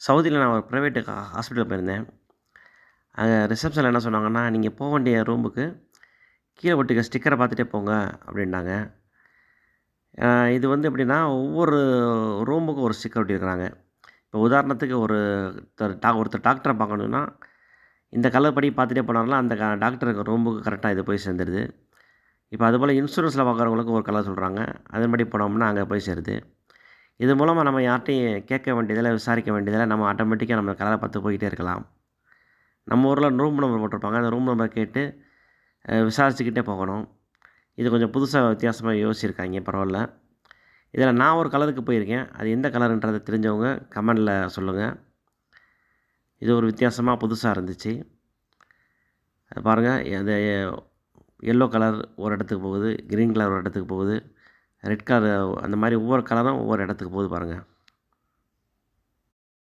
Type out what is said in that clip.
சவுதியில நான் ஒரு பிரைவேட்டு ஹாஸ்பிட்டல் போயிருந்தேன். அங்க ரிசப்ஷன்ல என்ன சொன்னாங்கன்னா, "நீங்க போ வேண்டிய ரூமுக்கு கீழ ஒட்டிக்க ஸ்டிக்கர பார்த்துட்டே போங்க" அப்படின்னாங்க. அ இது வந்து எப்படின்னா, ஒவ்வொரு ரூமுக்கும் ஒரு ஸ்டிக்கர் ஒட்டியிருக்கிறாங்க. இப்போ உதாரணத்துக்கு ஒருத்தர் டாக்டர பார்க்கணும்னா, இந்த கலர் படி பார்த்துட்டே போனார்னா, அந்த டாக்டருக்கு ரூமுக்கு கரெக்ட்டா இது போய் சேர்ந்துருது. இப்போ அதுபோல இன்சூரன்ஸ்ல பார்க்குறவங்களுக்கும் ஒரு கலர் சொல்றாங்க. அதன்படி போனோம்னா, அங்க போய் சேருது. இது மூலமா நம்ம யார்ட்டயும் கேட்க வேண்டியதில்ல, விசாரிக்க வேண்டியதில்ல. நம்ம ஆட்டோமேட்டிக்கா நம்ம கலர பார்த்து போயிட்டே இருக்கலாம். நம்ம ஊர்ல ரூம் நம்பர் போட்டிருப்பாங்க. அந்த ரூம் நம்பர் கேட்டு விசாரிச்சுக்கிட்டே போகணும். இது கொஞ்சம் புதுசா வித்தியாசமா யோசிச்சிருக்காய்ங்க. பரவால்ல. இதில நான் ஒரு கலருக்கு போயிருக்கேன். அது எந்த கலருன்றத தெரிஞ்சவங்க கமெண்ட்ல சொல்லுங்க. இது ஒரு வித்தியாசமா புதுசா இருந்துச்சு. பாருங்க அந்த எல்லோ கலர் ஒரு இடத்துக்கு போகுது. கிரீன் கலர் ஒரு இடத்துக்கு போகுது. ரெட் கலர் அந்த மாரி ஒவ்வொரு கலரும் ஒவ்வொரு இடத்துக்கு போகுது பாருங்க.